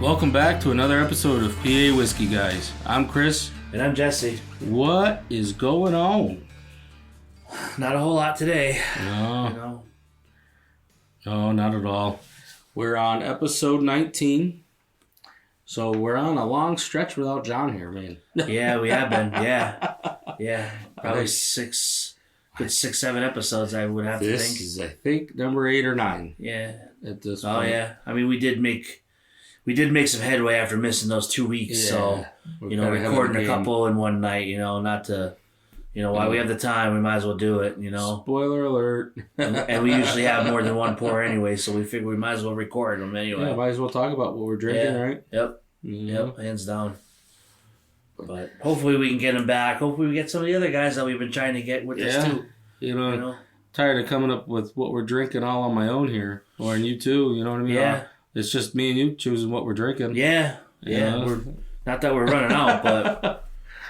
Welcome back to another episode of PA Whiskey Guys. I'm Chris. And I'm Jesse. What is going on? Not a whole lot today. No. No, not at all. We're on episode 19. So we're on a long stretch without John here, man. Yeah, we have been. Yeah. Probably 7 episodes, I would have to think. This is, I think, number 8 or 9. Yeah. At this point. point. Oh, yeah. I mean, we did make some headway after missing those 2 weeks. Yeah. So, recording a couple in one night, not to, while we have the time, we might as well do it, Spoiler alert. and we usually have more than one pour anyway, so we figure we might as well record them anyway. Yeah, might as well talk about what we're drinking, right? Yep. Yep, hands down. But hopefully we can get them back. Hopefully we get some of the other guys that we've been trying to get with us too. Tired of coming up with what we're drinking all on my own here. Or in you too, you know what I mean? Yeah. It's just me and you choosing what we're drinking. Yeah. Not that we're running out, but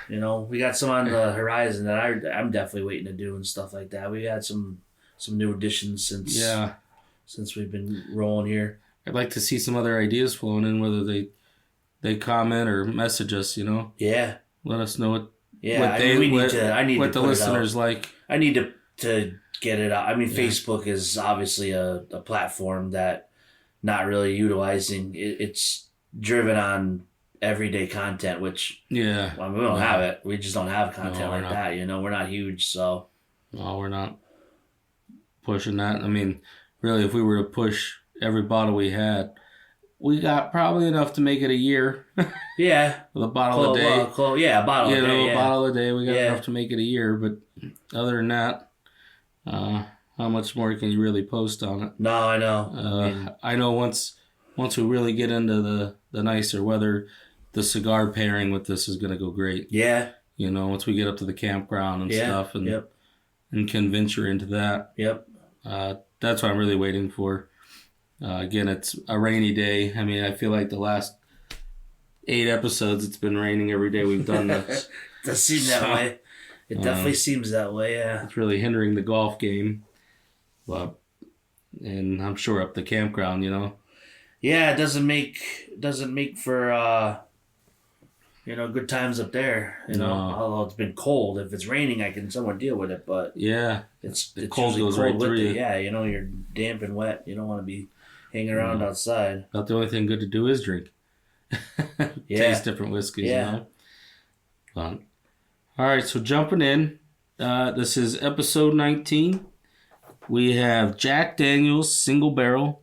we got some on the horizon that I'm definitely waiting to do and stuff like that. We had some new additions since we've been rolling here. I'd like to see some other ideas flowing in, whether they comment or message us, Yeah. Let us know what what the listeners like. I need to get it out. I mean, Facebook is obviously a platform that not really utilizing. It's driven on everyday content, which we don't have it. We just don't have content like that. We're not huge, so no, we're not pushing that. I mean, really, if we were to push every bottle we had, we got probably enough to make it a year. Yeah, with a bottle a day. A bottle a day. A bottle a day. We got enough to make it a year, but other than that, how much more can you really post on it? No, I know. I know once we really get into the nicer weather, the cigar pairing with this is going to go great. Yeah. Once we get up to the campground and stuff and can venture into that. Yep. That's what I'm really waiting for. Again, it's a rainy day. I mean, I feel like the last 8 episodes, it's been raining every day we've done this. It does seem that way. It definitely seems that way, yeah. It's really hindering the golf game. And I'm sure up the campground, Yeah, it doesn't make for good times up there. Although it's been cold. If it's raining, I can somewhat deal with it. But it's cold goes right through you. Yeah, you're damp and wet. You don't want to be hanging around outside. About the only thing good to do is drink. Taste different whiskeys. All right, so jumping in, this is episode 19. We have Jack Daniel's Single Barrel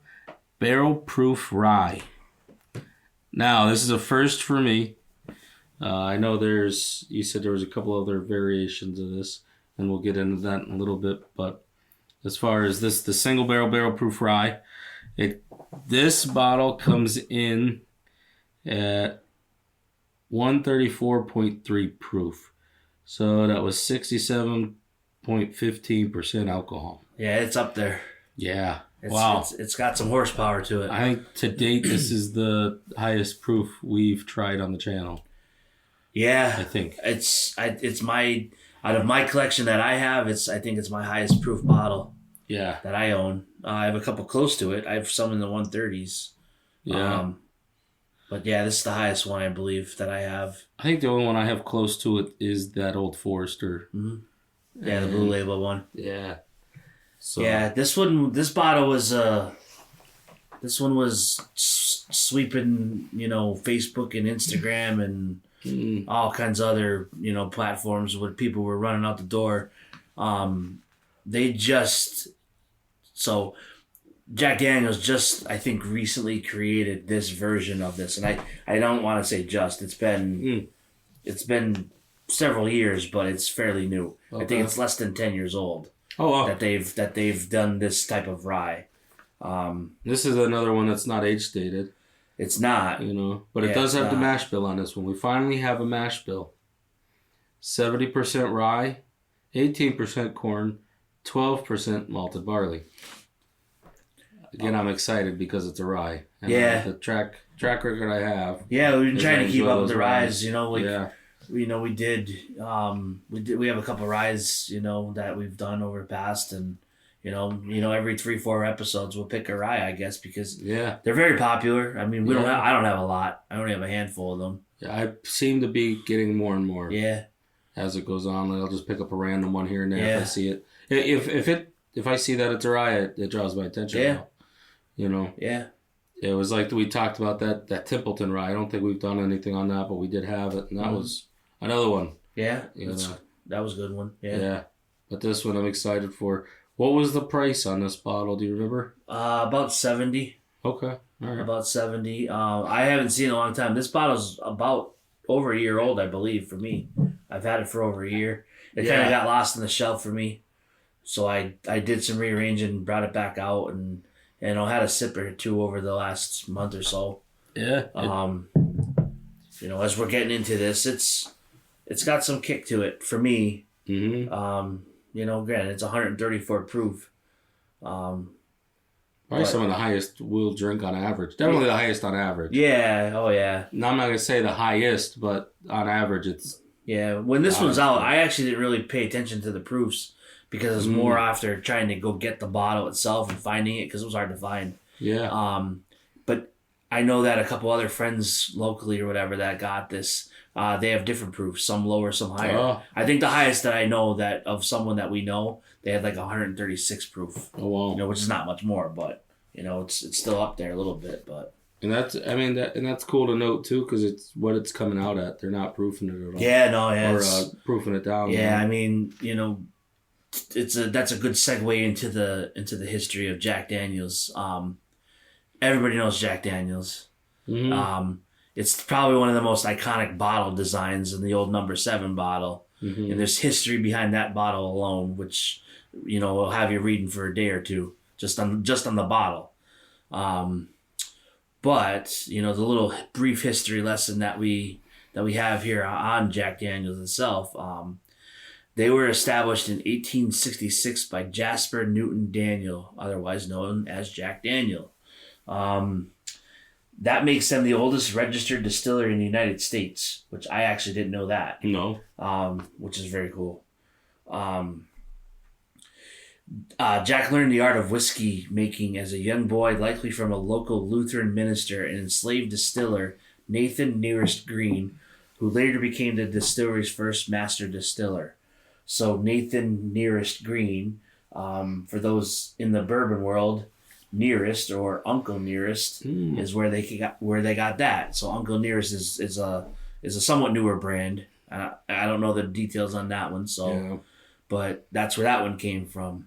Proof Rye. Now, this is a first for me. I know you said there was a couple other variations of this, and we'll get into that in a little bit. But as far as the Single Barrel Proof Rye, this bottle comes in at 134.3 proof. So that was 67.15% alcohol. Yeah, it's up there. Yeah. Wow. It's got some horsepower to it. I think to date this is the highest proof we've tried on the channel. Yeah. I think. It's my out of my collection that I have, I think it's my highest proof bottle. Yeah. That I own. I have a couple close to it. I have some in the 130s. Yeah. But yeah, this is the highest one I believe that I have. I think the only one I have close to it is that Old Forester. Mm-hmm. Yeah, the Blue Label one. Yeah. So yeah, this bottle was this one was sweeping, Facebook and Instagram and all kinds of other, platforms where people were running out the door. Jack Daniel's just, I think, recently created this version of this, and I don't want to say just. It's been several years, but it's fairly new. Okay. I think it's less than 10 years old. Oh wow! That they've done this type of rye. This is another one that's not age stated. It's not, but it does have the mash bill on this one. We finally have a mash bill. 70% rye, 18% corn, 12% malted barley. Again, I'm excited because it's a rye. And the track record I have. Yeah, we've been trying to keep up with the ryes. We have a couple of ryes, that we've done over the past, and Every 3-4 episodes we'll pick a rye, I guess, because they're very popular. I mean, I don't have a lot. I only have a handful of them. Yeah, I seem to be getting more and more. Yeah. As it goes on, I'll just pick up a random one here and there if I see it. If I see that it's a rye, it draws my attention. Yeah. Yeah. It was like we talked about that Templeton rye. I don't think we've done anything on that, but we did have it, and that was another one. Yeah. That was a good one. Yeah. Yeah. But this one I'm excited for. What was the price on this bottle? Do you remember? About 70. Okay. All right. About 70. I haven't seen it in a long time. This bottle's about over a year old, I believe, for me. I've had it for over a year. It kind of got lost on the shelf for me. So I did some rearranging, brought it back out, and I had a sip or two over the last month or so. Yeah. As we're getting into this, it's got some kick to it for me. Mm-hmm. Granted, it's 134 proof. Probably some of the highest we'll drink on average. Definitely the highest on average. Yeah. Oh, yeah. Now, I'm not going to say the highest, but on average, it's... Yeah. When this one's out, I actually didn't really pay attention to the proofs because it was more after trying to go get the bottle itself and finding it because it was hard to find. Yeah. But I know that a couple other friends locally or whatever that got this, they have different proofs, some lower, some higher. Oh. I think the highest that I know that of someone that we know, they had like 136 proof. Oh, wow. Which is not much more, but it's still up there a little bit, but. And that's cool to note too, because it's what it's coming out at. They're not proofing it at all. Yeah, no, yeah. Or proofing it down. Yeah, I mean, that's a good segue into the history of Jack Daniel's. Everybody knows Jack Daniel's. Mm-hmm. It's probably one of the most iconic bottle designs in the old number 7 bottle, and there's history behind that bottle alone, which will have you reading for a day or two just on the bottle. But the little brief history lesson that we have here on Jack Daniel's itself. They were established in 1866 by Jasper Newton Daniel, otherwise known as Jack Daniel. That makes them the oldest registered distillery in the United States, which I actually didn't know that. No. Which is very cool. Jack learned the art of whiskey making as a young boy, likely from a local Lutheran minister and enslaved distiller, Nathan Nearest Green, who later became the distillery's first master distiller. So Nathan Nearest Green, for those in the bourbon world, Nearest or Uncle Nearest is where they got that. So Uncle Nearest is a somewhat newer brand. I don't know the details on that one, but that's where that one came from.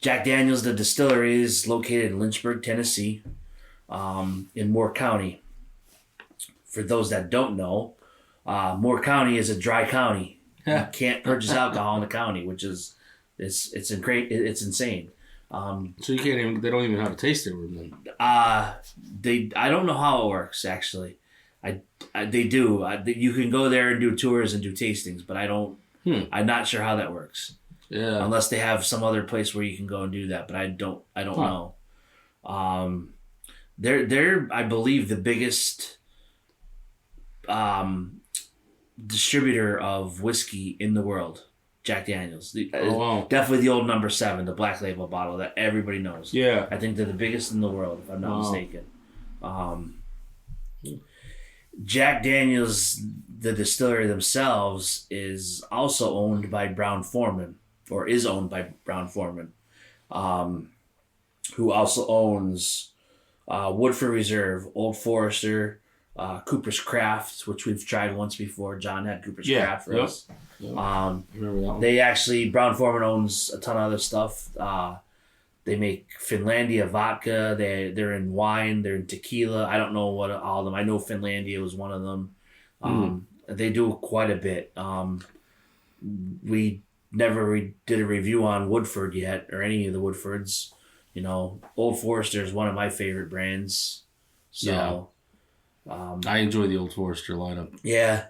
Jack Daniel's, the distillery, is located in Lynchburg, Tennessee, in Moore County. For those that don't know, Moore County is a dry county. You can't purchase alcohol in the county, which is it's insane. So you can't even. They don't even have a tasting room then. I don't know how it works actually. They do. You can go there and do tours and do tastings, but I don't. I'm not sure how that works. Yeah. Unless they have some other place where you can go and do that, but I don't know. They're I believe the biggest distributor of whiskey in the world. Jack Daniel's. Definitely the old number 7, the black label bottle that everybody knows. Yeah. I think they're the biggest in the world, if I'm not mistaken. Jack Daniel's, the distillery themselves, is also owned by Brown-Forman, or is owned by Brown-Forman, who also owns Woodford Reserve, Old Forester, Cooper's Craft, which we've tried once before. John had Cooper's Craft for us. Yep. I remember that one. They actually, Brown-Forman owns a ton of other stuff. They make Finlandia vodka. They're in wine. They're in tequila. I don't know what all of them. I know Finlandia was one of them. They do quite a bit. We never did a review on Woodford yet, or any of the Woodfords. Old Forester is one of my favorite brands. So, I enjoy the Old Forester lineup. Yeah.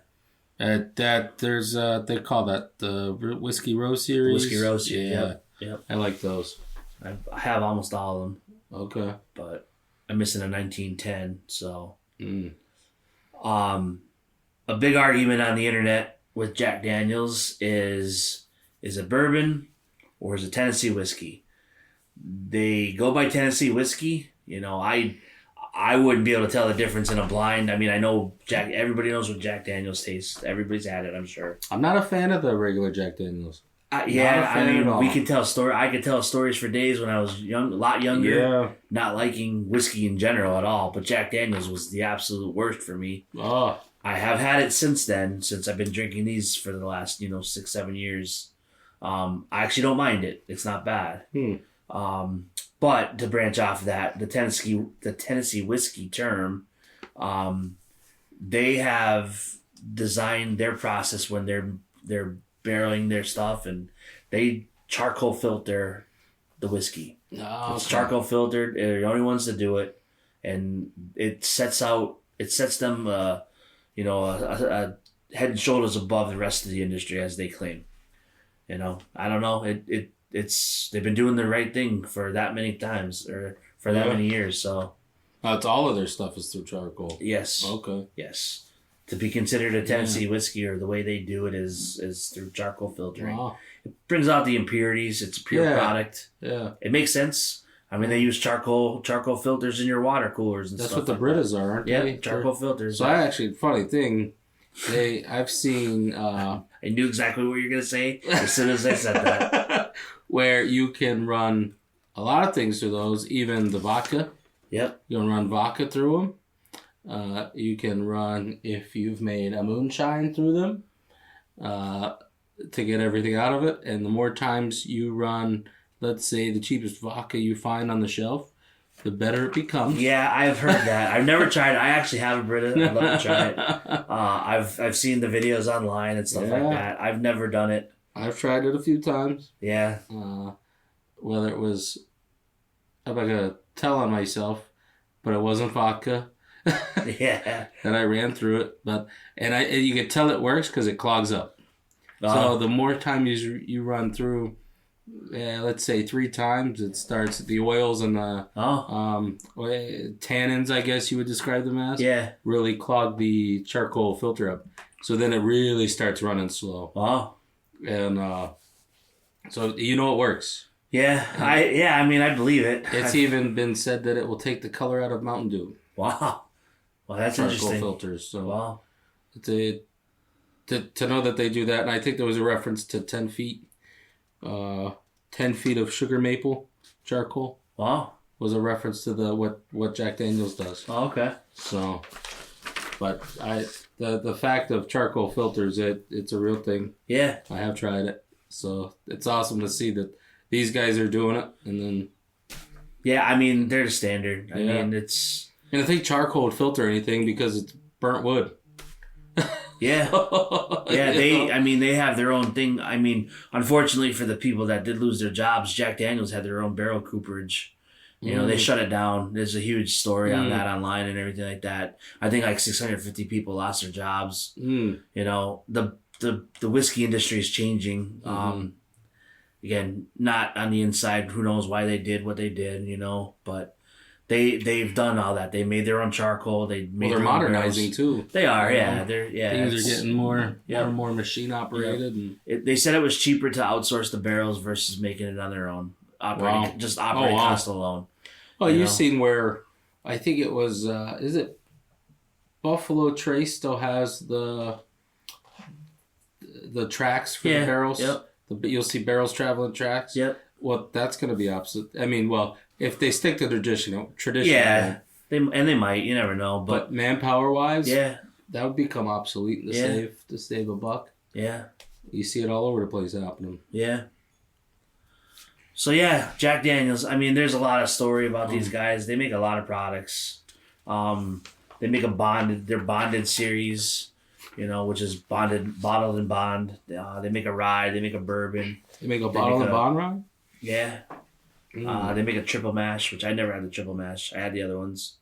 There's they call that the Whiskey Row series. Whiskey Row series. Yep. I like those. I have almost all of them. Okay. But I'm missing a 1910. So, a big argument on the internet with Jack Daniel's is it bourbon or is it Tennessee whiskey? They go by Tennessee whiskey. You know, I wouldn't be able to tell the difference in a blind. I mean, I know everybody knows what Jack Daniels tastes. Everybody's had it, I'm sure. I'm not a fan of the regular Jack Daniels. Yeah, I mean, we could tell story. I could tell stories for days when I was young, a lot younger. Yeah. Not liking whiskey in general at all, but Jack Daniels was the absolute worst for me. Oh. I have had it since then, since I've been drinking these for the last 6-7 years. I actually don't mind it. It's not bad. But to branch off of that, the Tennessee whiskey term, they have designed their process when they're barreling their stuff, and they charcoal filter the whiskey. Oh, it's charcoal filtered. They're the only ones to do it, and it sets them a head and shoulders above the rest of the industry, as they claim. I don't know. It's they've been doing the right thing for that many times, or for that many years. So it's all of their stuff is through charcoal. Yes. Okay. Yes. To be considered a Tennessee whiskey, or the way they do it is through charcoal filtering. Wow. It brings out the impurities. It's a pure product. Yeah. It makes sense. I mean, they use charcoal filters in your water coolers and That's stuff. That's what the Britas are, aren't they? Yeah, charcoal filters. So funny thing, I've seen... I knew exactly what you were going to say as soon as I said that. Where you can run a lot of things through those, even the vodka. Yep. You can run vodka through them. You can run, if you've made a moonshine through them, to get everything out of it. And the more times you run, let's say, the cheapest vodka you find on the shelf, the better it becomes. Yeah, I've heard that. I've never tried it. I actually have a Brita. I'd love to try it. I've seen the videos online and stuff like that. I've never done it. I've tried it a few times. Yeah. Whether it was, I'm not going to tell on myself, but it wasn't vodka. Yeah. And I ran through it, and you can tell it works because it clogs up. So the more time you run through, let's say 3 times, it starts the oils and the tannins, I guess you would describe them as. Yeah. Really clog the charcoal filter up. So then it really starts running slow. Wow. And so it works. Yeah. I mean, I believe it. It's even been said that it will take the color out of Mountain Dew. Wow. Well, that's interesting. Charcoal filters. So wow. To know that they do that, and I think there was a reference to 10 feet. 10 feet of sugar maple charcoal. Wow. Was a reference to what Jack Daniels does. Oh, okay. So, but the fact of charcoal filters, it's a real thing. Yeah. I have tried it. So it's awesome to see that these guys are doing it, and then. Yeah, I mean, they're the standard. I mean, it's. And I think charcoal would filter anything because it's burnt wood. Yeah. Yeah, they have their own thing. I mean, unfortunately for the people that did lose their jobs, Jack Daniels had their own barrel cooperage. They shut it down. There's a huge story on that online and everything like that. I think like 650 people lost their jobs. The whiskey industry is changing. Again, not on the inside. Who knows why they did what they did, but they've done all that. They made their own charcoal. They're modernizing too. They are, Things are getting more and more machine operated. And they said it was cheaper to outsource the barrels versus making it on their own, operating cost alone. Oh, you've seen where I think it was. Is it Buffalo Trace still has the tracks for the barrels? Yep. You'll see barrels traveling tracks. Yep. Well, that's going to be opposite. I mean, if they stick to traditional. Yeah, they might. You never know. But manpower wise, that would become obsolete to save a buck. Yeah. You see it all over the place happening. Yeah. So Jack Daniels. I mean, there's a lot of story about these guys. They make a lot of products. They make their bonded series, which is bottled and bond. They make a rye. They make a bourbon. They make a bottled and bond rye. Yeah. They make a triple mash, which I never had the triple mash. I had the other ones.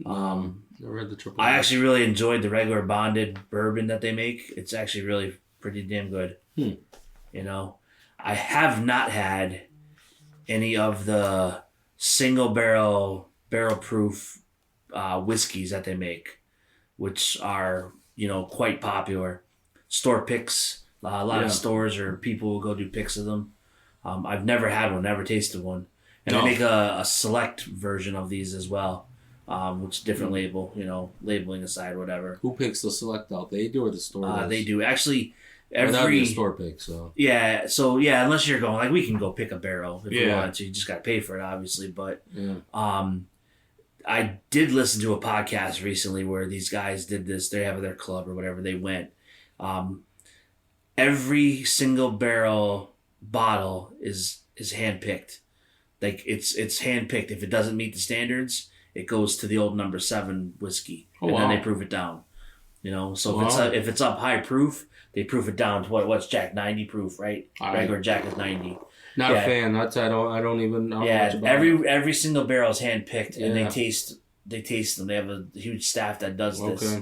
Never had the triple I mash. actually really enjoyed the regular bonded bourbon that they make. It's actually really pretty damn good. I have not had any of the single barrel proof whiskeys that they make, which are quite popular. Store picks. A lot of stores or people will go do picks of them. I've never had one, never tasted one. And they make a select version of these as well, which is different label, labeling aside, whatever. Who picks the select out? They do or the store does? They do. Actually, that'd be a store pick, so. Yeah, unless you're going, we can go pick a barrel if we want to. You just got to pay for it, obviously. But I did listen to a podcast recently where these guys did this. They have their club or whatever. They went. Every single barrel bottle is handpicked. Like it's handpicked. If it doesn't meet the standards, it goes to the old number 7 whiskey, then they proof it down. So if it's up high proof, they proof it down to what's Jack 90 proof, right? Regular Jack is 90. Not a fan. I don't even know much about every single barrel is handpicked, and they taste them. They have a huge staff that does this.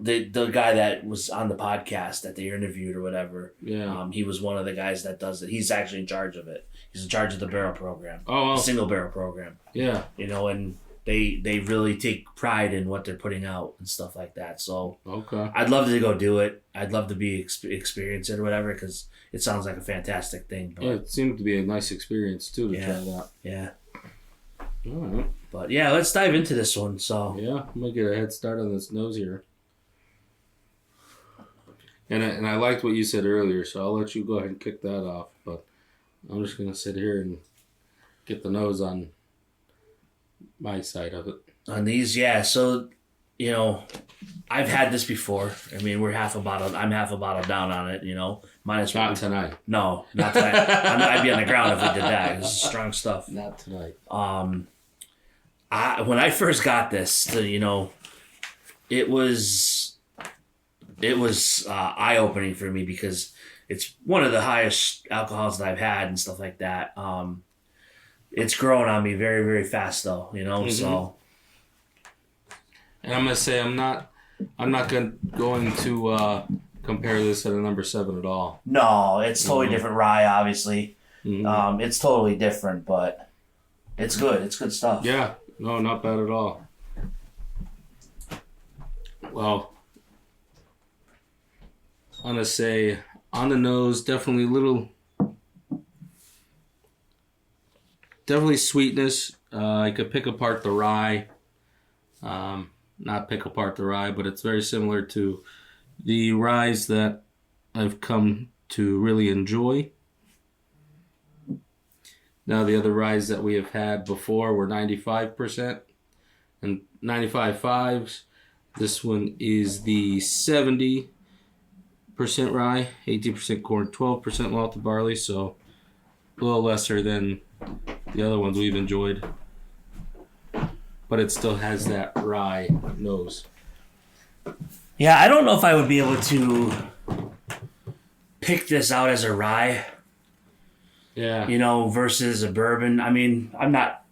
The guy that was on the podcast that they interviewed or whatever, he was one of the guys that does it. He's actually in charge of it. He's in charge of the barrel program, the single barrel program. Yeah, and they really take pride in what they're putting out and stuff like that. So I'd love to go do it. I'd love to experience it or whatever, because it sounds like a fantastic thing. But, it seemed to be a nice experience too to try that. Yeah. All right. But let's dive into this one. So I'm gonna get a head start on this nose here. And I liked what you said earlier, so I'll let you go ahead and kick that off. But I'm just gonna sit here and get the nose on my side of it. On these, So, I've had this before. I mean, I'm half a bottle down on it. Minus not tonight. No, not tonight. I'd be on the ground if we did that. It's strong stuff. Not tonight. When I first got this, it was eye opening for me because it's one of the highest alcohols that I've had and stuff like that. It's growing on me very, very fast though, so. And I'm gonna say I'm not going to compare this at a number 7 at all. No, it's totally different rye, obviously. It's totally different, but it's good. It's good stuff. Yeah, no, not bad at all. Well, I'm gonna say on the nose, definitely sweetness. I could pick apart the rye. Not pick apart the rye, but it's very similar to the ryes that I've come to really enjoy. Now, the other ryes that we have had before were 95% and 95.5s. This one is the 70% rye, 18% corn, 12% malted barley, so a little lesser than the other ones we've enjoyed. But it still has that rye nose. Yeah, I don't know if I would be able to pick this out as a rye. Yeah. Versus a bourbon. I mean, I'm not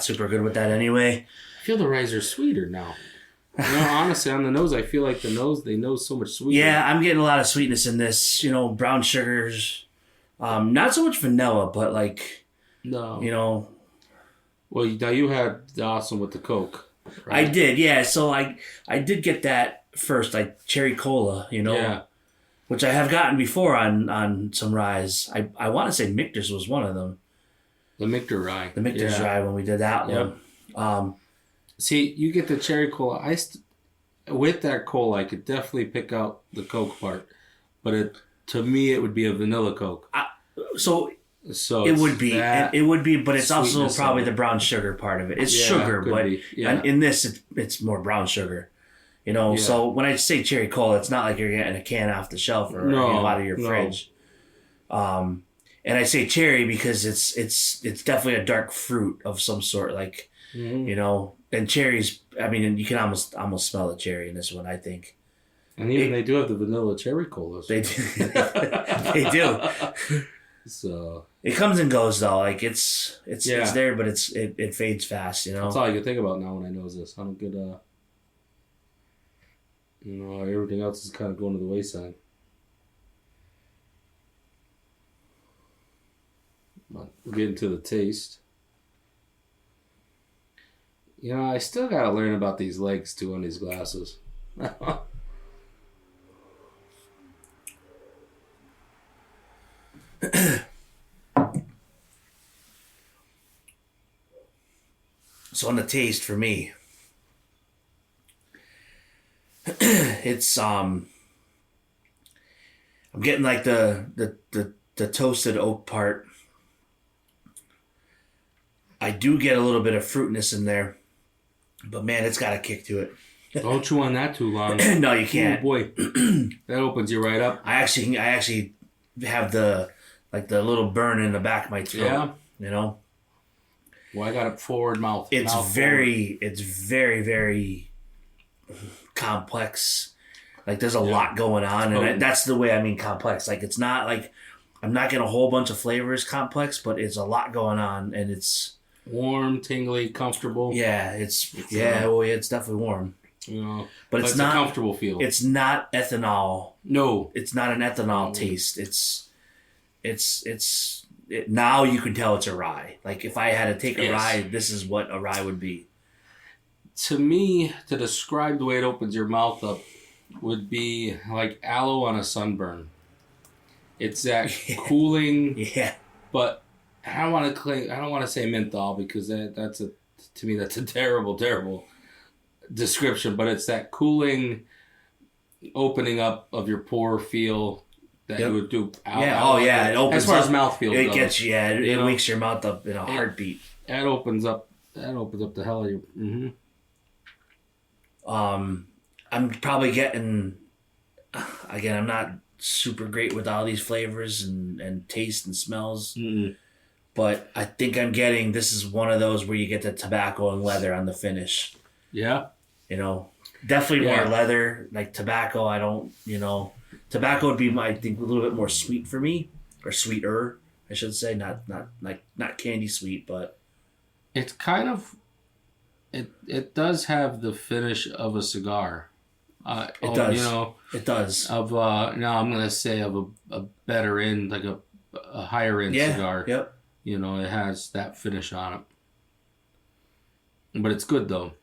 super good with that anyway. I feel the ryes are sweeter now. Honestly, on the nose, I feel like they nose so much sweeter. Yeah, I'm getting a lot of sweetness in this. Brown sugars. Not so much vanilla, but no. Well, now you had the awesome with the Coke. Right? I did, yeah. So I did get that first, like cherry cola, Yeah. Which I have gotten before on some ryes. I want to say Michter's was one of them. The Michter rye. The Michter's rye when we did that one. See, you get the cherry cola. With that cola, I could definitely pick out the Coke part, but to me, it would be a vanilla Coke. So it would be, but it's also probably the brown sugar part of it. It's sugar, but in this, it's more brown sugar. So when I say cherry cola, it's not like you're getting a can off the shelf or out of your fridge. And I say cherry because it's definitely a dark fruit of some sort, like and cherries. I mean, you can almost smell the cherry in this one, I think. And even they do have the vanilla cherry colas. They do. They do. So it comes and goes though. Like it's there, but it fades fast. That's all I can think about now when I nose this. I don't get everything else is kind of going to the wayside. But we'll get into the taste. I still gotta learn about these legs too on these glasses. So on the taste for me, it's I'm getting like the toasted oak part. I do get a little bit of fruitness in there, but man, it's got a kick to it. Don't chew on that too long. No, you can't. Oh boy, that opens you right up. I actually have the little burn in the back of my throat. Yeah. You know. Well, I got a forward mouth. It's very very complex. Like there's a lot going on, and that's the way I mean complex. Like it's not like I'm not getting a whole bunch of flavors complex, but it's a lot going on, and it's warm, tingly, comfortable. Yeah, it's definitely warm. You know, but it's not a comfortable feel. It's not ethanol. No, it's not an ethanol taste. Now you can tell it's a rye. Like if I had to take a rye, this is what a rye would be. To me, to describe the way it opens your mouth up would be like aloe on a sunburn. It's that cooling. Yeah. But I don't want to say menthol because that's a terrible, terrible description. But it's that cooling, opening up of your pore feel that you would do. It opens as far up, as mouthfeel goes. It gets you. Yeah, it wakes your mouth up in a heartbeat. That opens up the hell of your. Mm-hmm. I'm probably getting. Again, I'm not super great with all these flavors and taste and smells. Mm-mm. But I think I'm getting, this is one of those where you get the tobacco and leather on the finish. Yeah. You know, definitely more leather. Like tobacco, I don't, tobacco would be, I think, a little bit more sweet for me, or sweeter, I should say. Not candy sweet, but. It's kind of, it does have the finish of a cigar. It does. It does. I'm going to say of a better end, like a higher end cigar. Yep. It has that finish on it. But it's good though.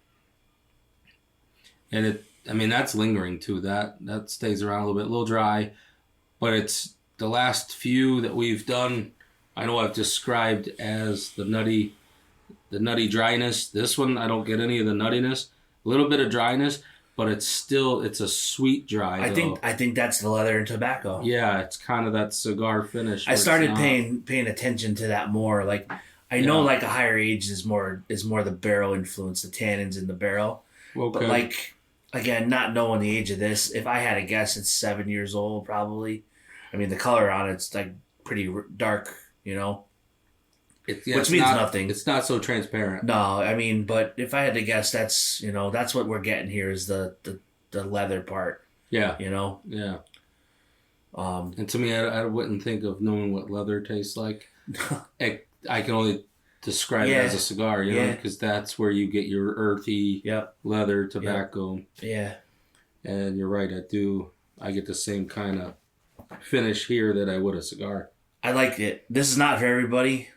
And that's lingering too. That stays around a little dry. But it's the last few that we've done, I know I've described as the nutty dryness. This one, I don't get any of the nuttiness. A little bit of dryness, but it's a sweet dry. I think that's the leather and tobacco. Yeah, it's kind of that cigar finish. I started paying attention to that more. Like I know, like a higher age is more the barrel influence, the tannins in the barrel. Okay. But like again, not knowing the age of this, if I had to guess, it's 7 years old probably. I mean, the color on it's like pretty dark, which means nothing. It's not so transparent. No, I mean, but if I had to guess, that's that's what we're getting here is the leather part. Yeah. Yeah. And to me, I wouldn't think of knowing what leather tastes like. I can only describe it as a cigar, because that's where you get your earthy leather tobacco. Yeah. And you're right, I get the same kind of finish here that I would a cigar. I like it. This is not for everybody,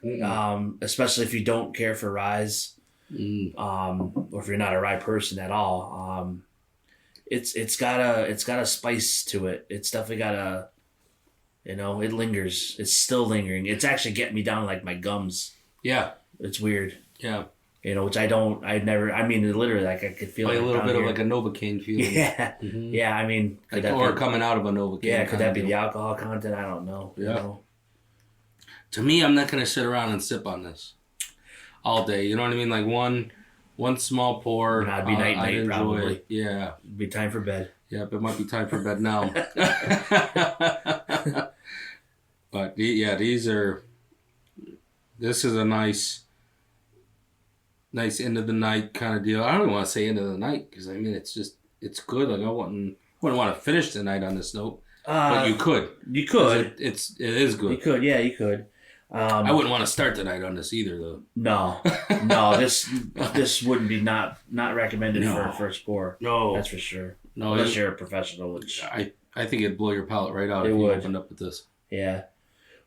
especially if you don't care for ryes, or if you're not a rye person at all. It's got a spice to it. It's definitely got a, it lingers. It's still lingering. It's actually getting me down like my gums. Yeah, it's weird. Yeah, which literally, like I could feel like it a little bit here. of like a Novocaine feeling. Yeah, yeah. I mean, coming out of a Novocaine. Yeah, could that be the alcohol content? I don't know. Yeah. To me, I'm not going to sit around and sip on this all day. You know what I mean? Like one small pour. It'd be night probably. Yeah. It'd be time for bed. Yep, it might be time for bed now. But this is a nice end of the night kind of deal. I don't even want to say end of the night because it's good. Like I wouldn't want to finish the night on this note. But you could. You could. It is good. You could. Yeah, you could. I wouldn't want to start the night on this either, though. No. This wouldn't be not recommended for a first pour. No, that's for sure. No, unless you're a professional. Which I think it'd blow your palate right out if you opened up with this. Yeah,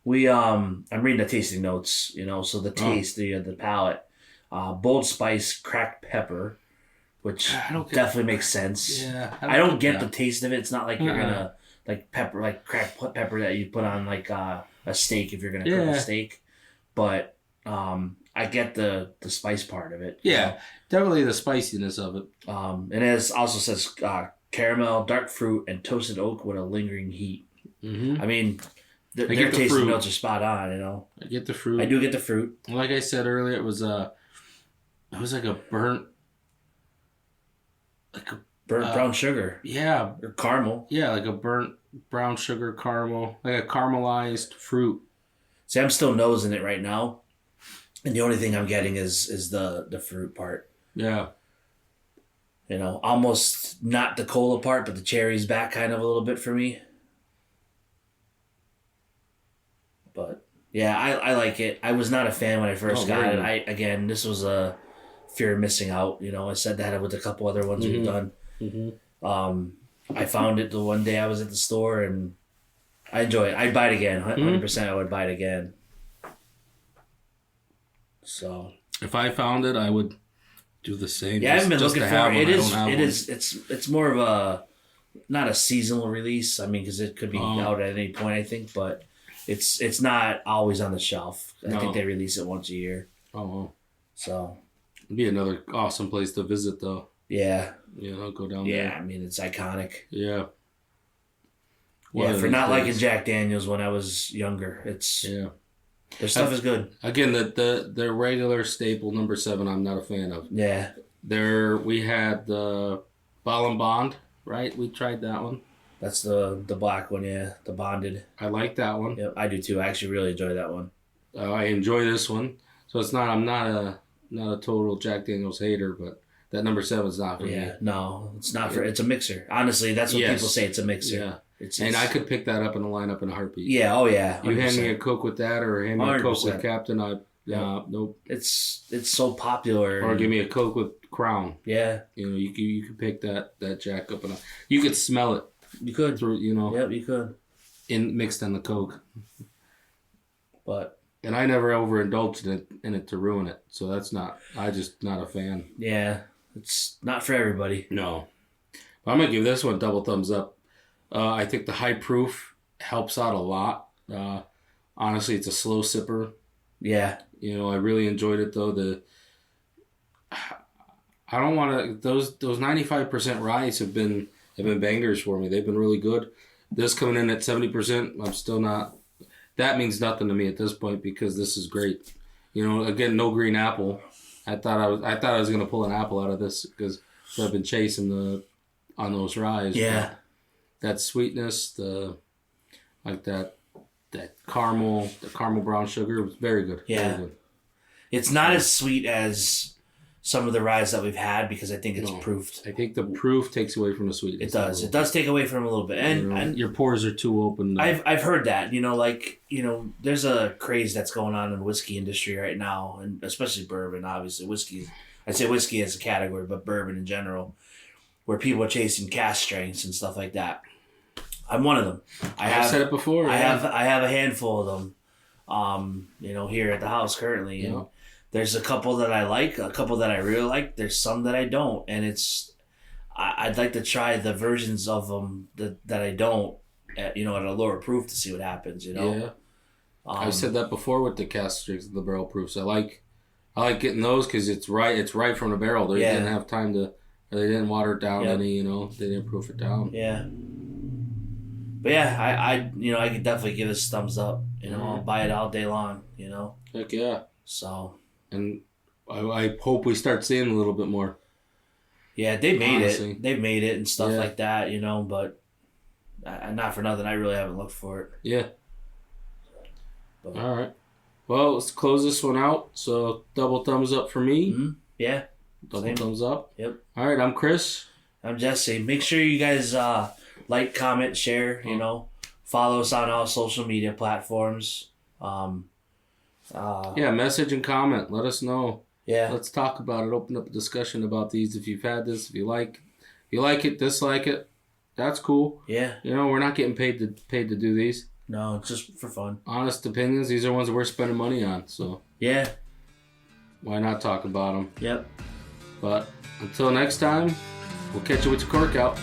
I'm reading the tasting notes. So the taste, the palate, bold spice, cracked pepper, which definitely makes sense. Yeah, I don't get the taste of it. It's not like you're gonna like pepper, like cracked pepper that you put on like a steak if you're gonna cook a steak. But I get the spice part of it. Yeah, definitely the spiciness of it. And it also says caramel, dark fruit, and toasted oak with a lingering heat. Mm-hmm. I mean, their tasting notes are spot on. I get the fruit. I do get the fruit. Like I said earlier, it was like a burnt, brown sugar. Yeah, or caramel. Yeah, like a burnt brown sugar caramel, like a caramelized fruit. See, I'm still nosing it right now, and the only thing I'm getting is the fruit part. Yeah. Almost not the cola part, but the cherries back kind of a little bit for me. But yeah, I like it. I was not a fan when I first got it. This was a fear of missing out. I said that with a couple other ones we've done. Mm-hmm. I found it the one day I was at the store and I enjoy it. I'd buy it again. 100% I would buy it again. So if I found it, I would do the same. Yeah, I haven't been looking for it. It's more of a not a seasonal release. I mean, because it could be out at any point, I think, but it's not always on the shelf. I think they release it once a year. Oh, so it'd be another awesome place to visit, though. Yeah, go down there. Yeah, I mean it's iconic. Yeah. For not liking Jack Daniels when I was younger, their stuff is good. Again, the regular staple number 7, I'm not a fan of. Yeah. We had the Ball and Bond, right? We tried that one. That's the black one, yeah, the bonded. I like that one. Yep, I do too. I actually really enjoy that one. I enjoy this one. So I'm not a total Jack Daniels hater, but that number 7 is not for me. Yeah, no, it's not for. It's a mixer. Honestly, that's what people say. It's a mixer. Yeah. And I could pick that up in the lineup in a heartbeat. Yeah, oh yeah. 100%. You hand me a Coke with that, or hand me a Coke with Captain, nope. It's so popular. Or give me a Coke with Crown. Yeah. You could pick that Jack up, and you could smell it. You could. Through, Yep, you could. Mixed in the Coke. But. And I never overindulged in it to ruin it, so I'm just not a fan. Yeah, it's not for everybody. No. But I'm going to give this one double thumbs up. I think the high proof helps out a lot. Honestly, it's a slow sipper. Yeah. I really enjoyed it though. I don't want to. Those 95% ryes have been bangers for me. They've been really good. This coming in at 70%, I'm still not. That means nothing to me at this point because this is great. Again, no green apple. I thought I was going to pull an apple out of this because I've been chasing on those ryes. Yeah. That sweetness, that caramel, the caramel brown sugar was very good. Yeah. Very good. It's not as sweet as some of the ryes that we've had because I think it's proofed. I think the proof takes away from the sweetness. It does. It does take away from a little bit. And your pores are too open. I've heard that. There's a craze that's going on in the whiskey industry right now, and especially bourbon, obviously. Whiskey, I'd say whiskey as a category, but bourbon in general, where people are chasing cask strengths and stuff like that. I'm one of them. I've said it before. I have a handful of them, here at the house currently. And there's a couple that I like, a couple that I really like. There's some that I don't, and I'd like to try the versions of them that I don't, at a lower proof to see what happens. Yeah. I've said that before with the cask strengths and the barrel proofs. I like getting those because it's right from the barrel. They didn't have time to. Or they didn't water it down any. They didn't proof it down. Yeah. But yeah, I could definitely give this a thumbs up. I'll buy it all day long. Heck yeah. So. And I hope we start seeing a little bit more. Yeah, they made it. They've made it and stuff like that. But not for nothing. I really haven't looked for it. Yeah. But. All right. Well, let's close this one out. So double thumbs up for me. Mm-hmm. Yeah. Double thumbs up. Yep. All right. I'm Chris. I'm Jesse. Make sure you guys like, comment, share. Follow us on all social media platforms. Message and comment. Let us know. Yeah. Let's talk about it. Open up a discussion about these. If you've had this, if you like it, dislike it, that's cool. Yeah. We're not getting paid to do these. No, it's just for fun. Honest opinions. These are ones that we're spending money on. So. Yeah. Why not talk about them? Yep. But until next time, we'll catch you with your cork out.